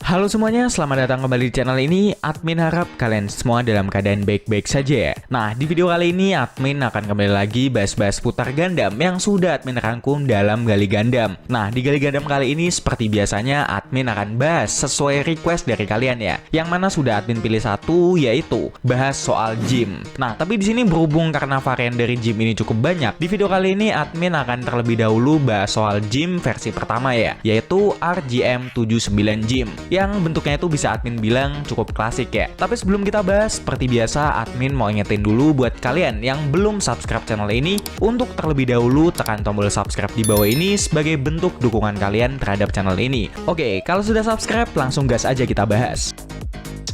Halo semuanya, selamat datang kembali di channel ini. Admin harap kalian semua dalam keadaan baik-baik saja ya. Nah, di video kali ini admin akan kembali lagi bahas-bahas putar Gundam yang sudah admin rangkum dalam Gali Gundam. Nah, di Gali Gundam kali ini seperti biasanya admin akan bahas sesuai request dari kalian ya. Yang mana sudah admin pilih satu, yaitu bahas soal gym. Nah, tapi di sini berhubung karena varian dari gym ini cukup banyak, di video kali ini admin akan terlebih dahulu bahas soal gym versi pertama ya, yaitu RGM-79 Gym, yang bentuknya itu bisa admin bilang cukup klasik ya. Tapi sebelum kita bahas, seperti biasa admin mau ingetin dulu buat kalian yang belum subscribe channel ini untuk terlebih dahulu tekan tombol subscribe di bawah ini sebagai bentuk dukungan kalian terhadap channel ini. Oke, kalau sudah subscribe langsung gas aja kita bahas.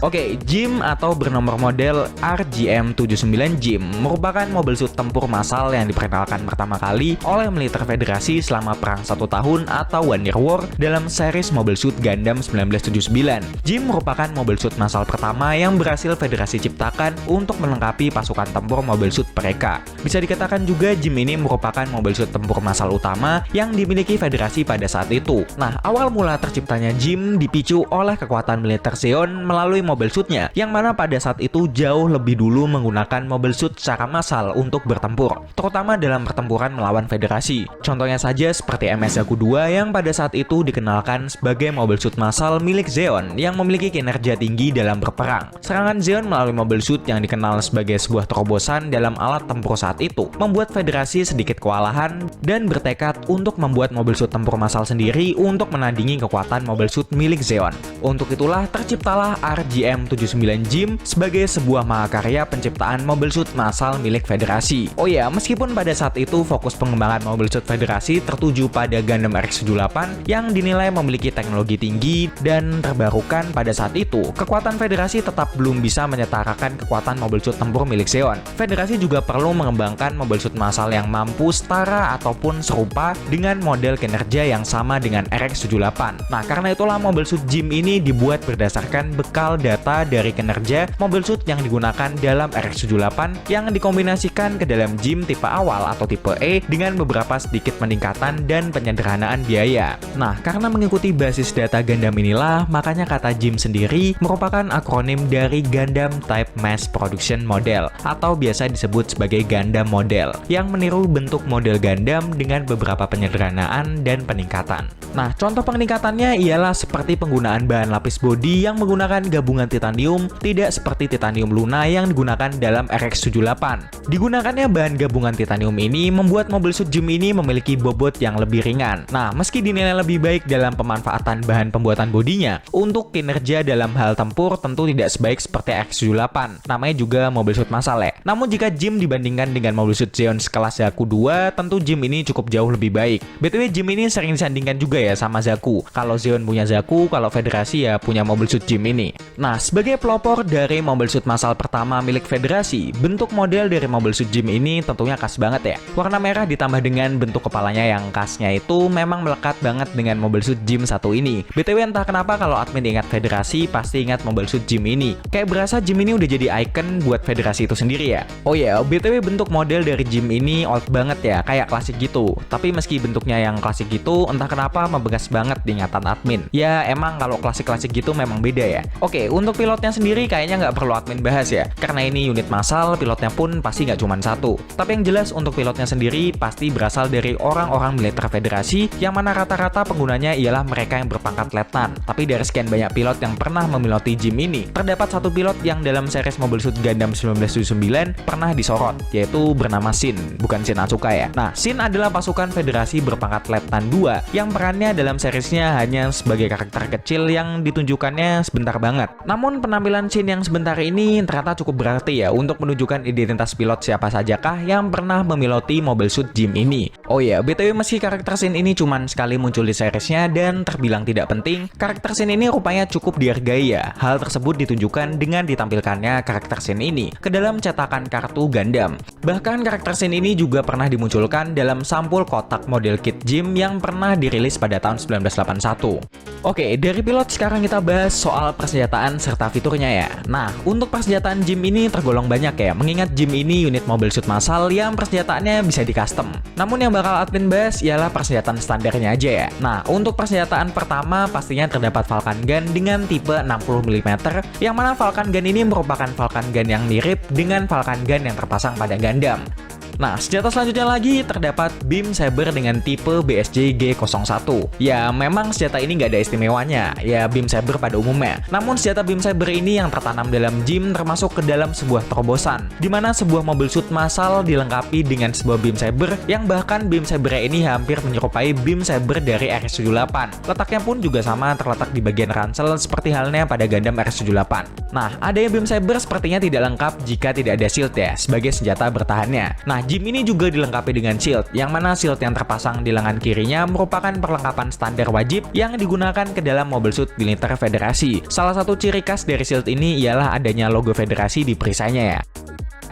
Oke, Gym atau bernomor model RGM-79 Gym merupakan mobil suit tempur massal yang diperkenalkan pertama kali oleh militer Federasi selama Perang 1 Tahun atau One Year War dalam series mobil suit Gundam 1979. Gym merupakan mobil suit massal pertama yang berhasil Federasi ciptakan untuk melengkapi pasukan tempur mobil suit mereka. Bisa dikatakan juga Gym ini merupakan mobil suit tempur massal utama yang dimiliki Federasi pada saat itu. Nah, awal mula terciptanya Gym dipicu oleh kekuatan militer Zeon melalui mobil suitnya, yang mana pada saat itu jauh lebih dulu menggunakan mobil suit secara massal untuk bertempur, terutama dalam pertempuran melawan Federasi. Contohnya saja seperti MS Zaku 2 yang pada saat itu dikenalkan sebagai mobil suit massal milik Zeon yang memiliki kinerja tinggi dalam berperang. Serangan Zeon melalui mobil suit yang dikenal sebagai sebuah terobosan dalam alat tempur saat itu membuat Federasi sedikit kewalahan dan bertekad untuk membuat mobil suit tempur massal sendiri untuk menandingi kekuatan mobil suit milik Zeon. Untuk itulah terciptalah RGM-79 Gym sebagai sebuah mahakarya penciptaan mobil suit massal milik Federasi. Oh ya, meskipun pada saat itu fokus pengembangan mobil suit Federasi tertuju pada Gundam RX-78 yang dinilai memiliki teknologi tinggi dan terbarukan pada saat itu, kekuatan Federasi tetap belum bisa menyetarakan kekuatan mobil suit tempur milik Zeon. Federasi juga perlu mengembangkan mobil suit massal yang mampu setara ataupun serupa dengan model kinerja yang sama dengan RX-78. Nah, karena itulah mobil suit Gym ini dibuat berdasarkan bekal data dari kinerja mobil suit yang digunakan dalam RX-78 yang dikombinasikan ke dalam Gym tipe awal atau tipe E dengan beberapa sedikit peningkatan dan penyederhanaan biaya. Nah, karena mengikuti basis data Gundam inilah, makanya kata Gym sendiri merupakan akronim dari Gundam Type Mass Production Model atau biasa disebut sebagai Gundam Model, yang meniru bentuk model Gundam dengan beberapa penyederhanaan dan peningkatan. Nah, contoh peningkatannya ialah seperti penggunaan bahan lapis bodi yang menggunakan gabungan titanium, tidak seperti titanium Luna yang digunakan dalam RX-78. Digunakannya bahan gabungan titanium ini membuat mobil suit Gym ini memiliki bobot yang lebih ringan. Nah, meski dinilai lebih baik dalam pemanfaatan bahan pembuatan bodinya, untuk kinerja dalam hal tempur tentu tidak sebaik seperti RX-78. Namanya juga mobil suit massal ya. Namun jika Gym dibandingkan dengan mobil suit Zeon sekelas Zaku 2, tentu Gym ini cukup jauh lebih baik. BTW Gym ini sering disandingkan juga ya sama Zaku. Kalau Zeon punya Zaku, kalau Federasi ya punya mobil suit Gym ini. Nah, sebagai pelopor dari mobil suit massal pertama milik Federasi, bentuk model dari mobil suit Gym ini tentunya khas banget ya. Warna merah ditambah dengan bentuk kepalanya yang khasnya itu memang melekat banget dengan mobil suit Gym satu ini. BTW entah kenapa kalau admin ingat Federasi pasti ingat mobil suit Gym ini. Kayak berasa Gym ini udah jadi icon buat Federasi itu sendiri ya. Oh ya, BTW bentuk model dari Gym ini old banget ya, kayak klasik gitu. Tapi meski bentuknya yang klasik gitu, entah kenapa membekas banget di ingatan admin. Ya emang kalau klasik-klasik gitu memang beda ya. Oke, untuk pilotnya sendiri kayaknya nggak perlu admin bahas ya, karena ini unit massal, pilotnya pun pasti nggak cuma satu. Tapi yang jelas untuk pilotnya sendiri pasti berasal dari orang-orang militer Federasi, yang mana rata-rata penggunanya ialah mereka yang berpangkat letnan. Tapi dari sekian banyak pilot yang pernah memiloti Gym ini, terdapat satu pilot yang dalam series mobil suit Gundam 1979 pernah disorot, yaitu bernama Shin, bukan Shin Asuka ya. Nah, Shin adalah pasukan Federasi berpangkat letnan 2 yang perannya dalam seriesnya hanya sebagai karakter kecil yang ditunjukkannya sebentar banget. Namun penampilan Shin yang sebentar ini ternyata cukup berarti ya untuk menunjukkan identitas pilot siapa sajakah yang pernah memiloti mobil suit Gym ini. Oh ya, BTW meski karakter Shin ini cuman sekali muncul di seriesnya dan terbilang tidak penting, karakter Shin ini rupanya cukup dihargai ya. Hal tersebut ditunjukkan dengan ditampilkannya karakter Shin ini ke dalam cetakan kartu Gundam. Bahkan karakter Shin ini juga pernah dimunculkan dalam sampul kotak model kit Gym yang pernah dirilis pada tahun 1981. Oke, dari pilot sekarang kita bahas soal persenjataan persenjataan serta fiturnya ya. Nah, untuk persenjataan Jim ini tergolong banyak ya, mengingat Jim ini unit Mobile Suit massal yang persenjataannya bisa di custom. Namun yang bakal admin bahas ialah persenjataan standarnya aja ya. Nah, untuk persenjataan pertama pastinya terdapat Falcon Gun dengan tipe 60 mm, yang mana Falcon Gun ini merupakan Falcon Gun yang mirip dengan Falcon Gun yang terpasang pada Gundam. Nah, senjata selanjutnya lagi terdapat Beam Saber dengan tipe BSJ G01. Ya, memang senjata ini nggak ada istimewanya, ya Beam Saber pada umumnya. Namun senjata Beam Saber ini yang tertanam dalam Jim termasuk ke dalam sebuah terobosan, di mana sebuah Mobile Suit massal dilengkapi dengan sebuah Beam Saber yang bahkan Beam Saber ini hampir menyerupai Beam Saber dari RS-78. Letaknya pun juga sama, terletak di bagian ransel seperti halnya pada Gundam RS-78. Nah, adanya Beam Saber sepertinya tidak lengkap jika tidak ada shield ya, sebagai senjata bertahannya. Nah, Jim ini juga dilengkapi dengan shield, yang mana shield yang terpasang di lengan kirinya merupakan perlengkapan standar wajib yang digunakan ke dalam Mobile Suit militer Federasi. Salah satu ciri khas dari shield ini ialah adanya logo Federasi di perisainya ya.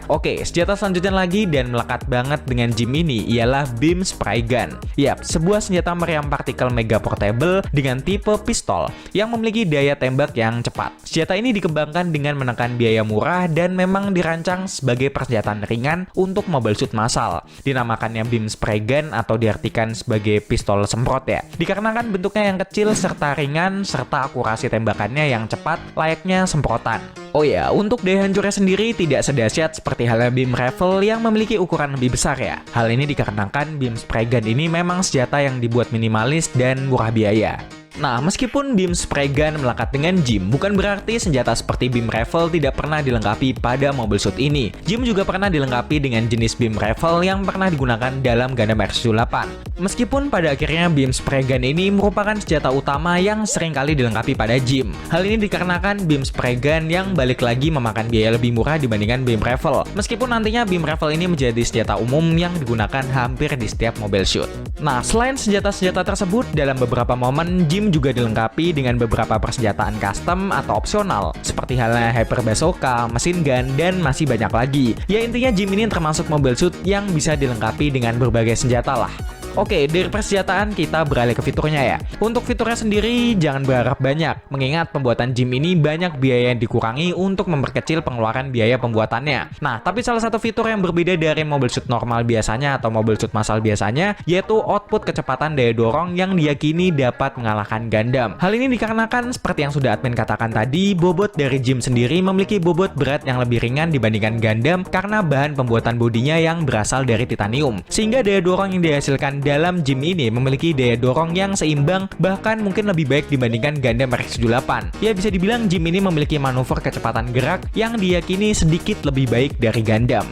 Oke, senjata selanjutnya lagi dan melekat banget dengan Jim ini ialah Beam Spray Gun. Yap, sebuah senjata meriam partikel mega portable dengan tipe pistol yang memiliki daya tembak yang cepat. Senjata ini dikembangkan dengan menekan biaya murah dan memang dirancang sebagai persenjataan ringan untuk Mobile Suit massal. Dinamakannya Beam Spray Gun atau diartikan sebagai pistol semprot ya. Dikarenakan bentuknya yang kecil serta ringan serta akurasi tembakannya yang cepat layaknya semprotan. Oh ya, untuk daya hancurnya sendiri tidak sedahsyat seperti halnya Beam Rifle yang memiliki ukuran lebih besar ya. Hal ini dikarenakan Beam Spray Gun ini memang senjata yang dibuat minimalis dan murah biaya. Nah, meskipun Beam Spray Gun melekat dengan Jim, bukan berarti senjata seperti Beam Rifle tidak pernah dilengkapi pada Mobile Suit ini. Jim juga pernah dilengkapi dengan jenis Beam Rifle yang pernah digunakan dalam Gundam RS-78. Meskipun pada akhirnya Beam Spray Gun ini merupakan senjata utama yang sering kali dilengkapi pada Jim. Hal ini dikarenakan Beam Spray Gun yang balik lagi memakan biaya lebih murah dibandingkan Beam Rifle. Meskipun nantinya Beam Rifle ini menjadi senjata umum yang digunakan hampir di setiap Mobile Suit. Nah, selain senjata-senjata tersebut, dalam beberapa momen Jim juga dilengkapi dengan beberapa persenjataan custom atau opsional seperti halnya Hyper Bazooka, Machine Gun, dan masih banyak lagi. Ya intinya Jim ini termasuk Mobile Suit yang bisa dilengkapi dengan berbagai senjata lah. Oke, dari persenjataan kita beralih ke fiturnya ya. Untuk fiturnya sendiri jangan berharap banyak, mengingat pembuatan Jim ini banyak biaya yang dikurangi untuk memperkecil pengeluaran biaya pembuatannya. Nah, tapi salah satu fitur yang berbeda dari Mobile Suit normal biasanya atau Mobile Suit massal biasanya, yaitu output kecepatan daya dorong yang diyakini dapat mengalahkan Gundam. Hal ini dikarenakan seperti yang sudah admin katakan tadi, bobot dari Jim sendiri memiliki bobot berat yang lebih ringan dibandingkan Gundam karena bahan pembuatan bodinya yang berasal dari titanium. Sehingga daya dorong yang dihasilkan dalam Jim ini memiliki daya dorong yang seimbang, bahkan mungkin lebih baik dibandingkan Gundam RX-78. Ya bisa dibilang Jim ini memiliki manuver kecepatan gerak yang diyakini sedikit lebih baik dari Gundam.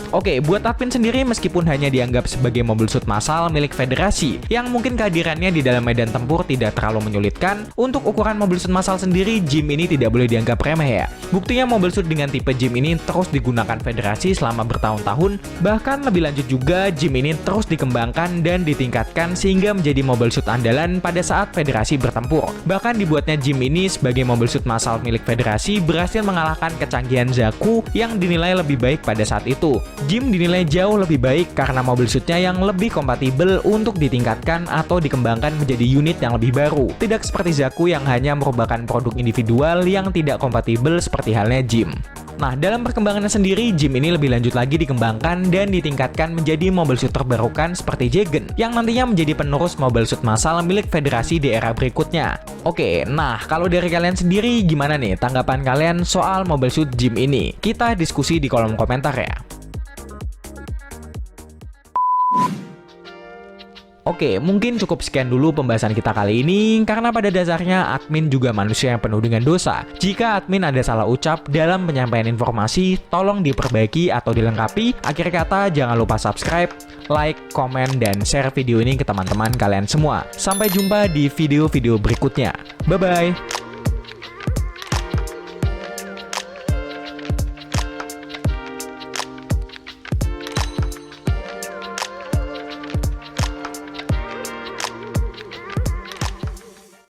Oke, buat admin sendiri meskipun hanya dianggap sebagai Mobile Suit massal milik Federasi, yang mungkin kehadirannya di dalam medan tempur tidak terlalu menyulitkan, untuk ukuran Mobile Suit massal sendiri, Jim ini tidak boleh dianggap remeh ya. Buktinya Mobile Suit dengan tipe Jim ini terus digunakan Federasi selama bertahun-tahun, bahkan lebih lanjut juga Jim ini terus dikembangkan dan ditingkatkan sehingga menjadi Mobile Suit andalan pada saat Federasi bertempur. Bahkan dibuatnya Jim ini sebagai Mobile Suit massal milik Federasi berhasil mengalahkan kecanggihan Zaku yang dinilai lebih baik pada saat itu. Jim dinilai jauh lebih baik karena Mobile Suit-nya yang lebih kompatibel untuk ditingkatkan atau dikembangkan menjadi unit yang lebih baru. Tidak seperti Zaku yang hanya merupakan produk individual yang tidak kompatibel seperti halnya Jim. Nah, dalam perkembangannya sendiri, Jim ini lebih lanjut lagi dikembangkan dan ditingkatkan menjadi Mobile Suit terbarukan seperti Jagen, yang nantinya menjadi penerus Mobile Suit massal milik Federasi di era berikutnya. Oke, nah kalau dari kalian sendiri gimana nih tanggapan kalian soal Mobile Suit Jim ini? Kita diskusi di kolom komentar ya. Oke, mungkin cukup sekian dulu pembahasan kita kali ini, karena pada dasarnya admin juga manusia yang penuh dengan dosa. Jika admin ada salah ucap dalam penyampaian informasi, tolong diperbaiki atau dilengkapi. Akhir kata, jangan lupa subscribe, like, komen, dan share video ini ke teman-teman kalian semua. Sampai jumpa di video-video berikutnya. Bye-bye!